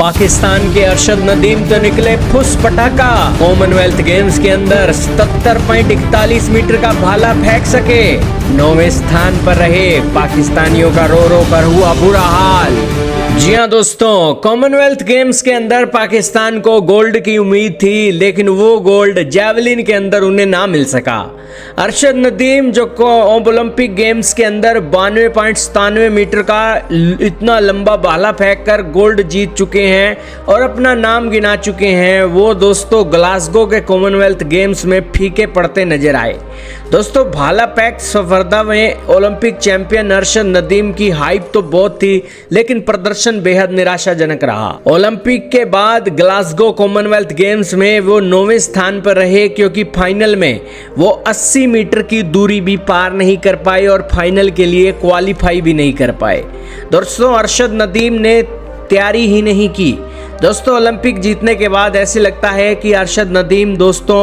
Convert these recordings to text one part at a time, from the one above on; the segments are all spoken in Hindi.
पाकिस्तान के अरशद नदीम तो निकले फुस पटाखा। कॉमनवेल्थ गेम्स के अंदर 77.41 मीटर का भाला फेंक सके। 9वें स्थान पर रहे। पाकिस्तानियों का रो रो कर हुआ बुरा हाल। जी हाँ दोस्तों, कॉमनवेल्थ गेम्स के अंदर पाकिस्तान को गोल्ड की उम्मीद थी, लेकिन वो गोल्ड जैवलिन के अंदर उन्हें ना मिल सका। अरशद नदीम जो ओलंपिक गेम्स के अंदर 92.97 मीटर का इतना लंबा भाला फेंक कर गोल्ड जीत चुके हैं और अपना नाम गिना चुके हैं, वो दोस्तों ग्लासगो के कॉमनवेल्थ गेम्स में फीके पड़ते नजर आए। दोस्तों भाला फेंक स्पर्धा में ओलंपिक चैंपियन अरशद नदीम की हाइप तो बहुत थी, लेकिन प्रदर्शन बेहद निराशाजनक रहा। ओलंपिक के बाद ग्लासगो कॉमनवेल्थ गेम्स में वो 9वें स्थान पर रहे, क्योंकि फाइनल में वो 80 मीटर की दूरी भी पार नहीं कर पाए और फाइनल के लिए क्वालिफाई भी नहीं कर पाए। दोस्तों अरशद नदीम ने तैयारी ही नहीं की। दोस्तों ओलंपिक जीतने के बाद ऐसे लगता है कि अरशद नदीम दोस्तों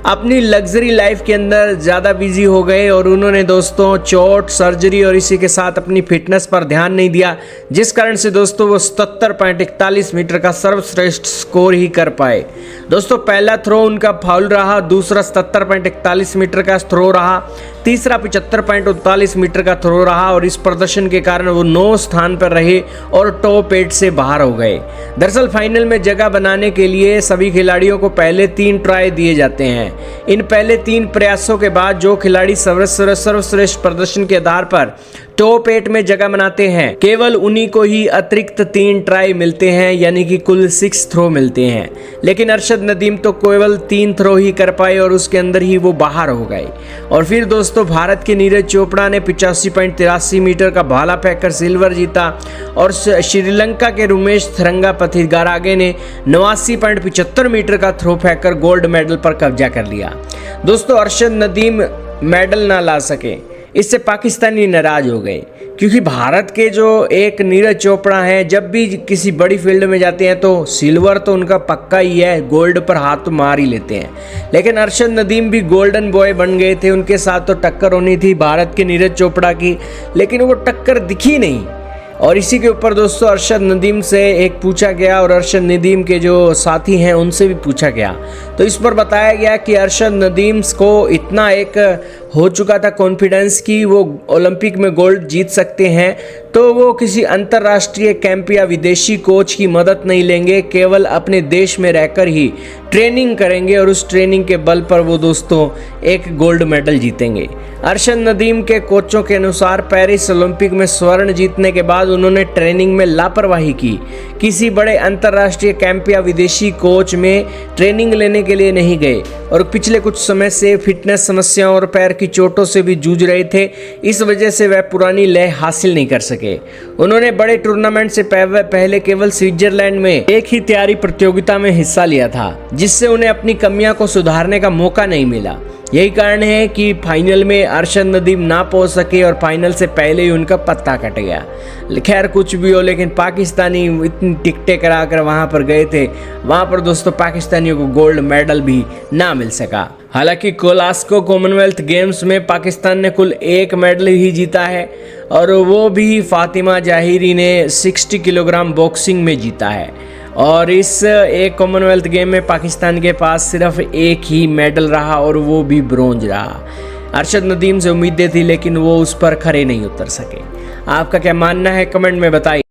अपनी लग्जरी लाइफ के अंदर ज़्यादा बिजी हो गए और उन्होंने दोस्तों चोट, सर्जरी और इसी के साथ अपनी फिटनेस पर ध्यान नहीं दिया, जिस कारण से दोस्तों वो 77.41 मीटर का सर्वश्रेष्ठ स्कोर ही कर पाए। दोस्तों पहला थ्रो उनका फाउल रहा, दूसरा 77.41 मीटर का थ्रो रहा, तीसरा 75.39 मीटर का थ्रो रहा और इस प्रदर्शन के कारण वो 9 स्थान पर रहे और टॉप 8 से बाहर हो गए। दरअसल फाइनल में जगह बनाने के लिए सभी खिलाड़ियों को पहले 3 ट्राई दिए जाते हैं। इन पहले 3 प्रयासों के बाद जो खिलाड़ी सर्वश्रेष्ठ प्रदर्शन के आधार पर टॉप 8 में जगह बनाते हैं, केवल उन्हीं को ही अतिरिक्त 3 ट्राई मिलते हैं, यानी कि कुल 6 थ्रो मिलते हैं। लेकिन अरशद नदीम तो केवल 3 थ्रो ही कर पाए और उसके अंदर ही वो बाहर हो गए। और फिर दोस्तों भारत के नीरज चोपड़ा ने 85.83 मीटर का भाला फेंककर सिल्वर जीता और श्रीलंका के रुमेश थरंगापथिगारागे ने 89.75 मीटर का थ्रो फेंककर गोल्ड मेडल पर कब्जा कर लिया। दोस्तों अरशद नदीम मेडल ना ला सके, इससे पाकिस्तानी नाराज हो गए, क्योंकि भारत के जो एक नीरज चोपड़ा हैं, जब भी किसी बड़ी फील्ड में जाते हैं तो सिल्वर तो उनका पक्का ही है, गोल्ड पर हाथ तो मार ही लेते हैं। लेकिन अरशद नदीम भी गोल्डन बॉय बन गए थे, उनके साथ तो टक्कर होनी थी भारत के नीरज चोपड़ा की, लेकिन वो टक्कर दिखी नहीं। और इसी के ऊपर दोस्तों अरशद नदीम से एक पूछा गया और अरशद नदीम के जो साथी हैं उनसे भी पूछा गया, तो इस पर बताया गया कि अरशद नदीम को इतना एक हो चुका था कॉन्फिडेंस कि वो ओलंपिक में गोल्ड जीत सकते हैं, तो वो किसी अंतर्राष्ट्रीय कैंप या विदेशी कोच की मदद नहीं लेंगे, केवल अपने देश में रहकर ही ट्रेनिंग करेंगे और उस ट्रेनिंग के बल पर वो दोस्तों एक गोल्ड मेडल जीतेंगे। अरशद नदीम के कोचों के अनुसार पेरिस ओलंपिक में स्वर्ण जीतने के बाद उन्होंने ट्रेनिंग में लापरवाही की, किसी बड़े अंतर्राष्ट्रीय कैंप या विदेशी कोच में ट्रेनिंग लेने के लिए नहीं गए और पिछले कुछ समय से फिटनेस समस्याओं और पैर की चोटों से भी जूझ रहे थे। इस वजह से वह पुरानी लय हासिल नहीं कर सके। उन्होंने बड़े टूर्नामेंट से पहले केवल स्विट्जरलैंड में एक ही तैयारी प्रतियोगिता में हिस्सा लिया था, जिससे उन्हें अपनी कमियां को सुधारने का मौका नहीं मिला। यही कारण है कि फाइनल में अरशद नदीम ना पहुंच सके और फाइनल से पहले ही उनका पत्ता कट गया। खैर कुछ भी हो, लेकिन पाकिस्तानी इतनी टिकटें करा कर वहाँ पर गए थे, वहाँ पर दोस्तों पाकिस्तानियों को गोल्ड मेडल भी ना मिल सका। हालांकि ग्लासगो कॉमनवेल्थ गेम्स में पाकिस्तान ने कुल 1 मेडल ही जीता है और वो भी फातिमा जाहिरी ने 60 किलोग्राम बॉक्सिंग में जीता है। और इस एक कॉमनवेल्थ गेम में पाकिस्तान के पास सिर्फ 1 ही मेडल रहा और वो भी ब्रोंज रहा। अरशद नदीम से उम्मीदें थी, लेकिन वो उस पर खरे नहीं उतर सके। आपका क्या मानना है कमेंट में बताइए।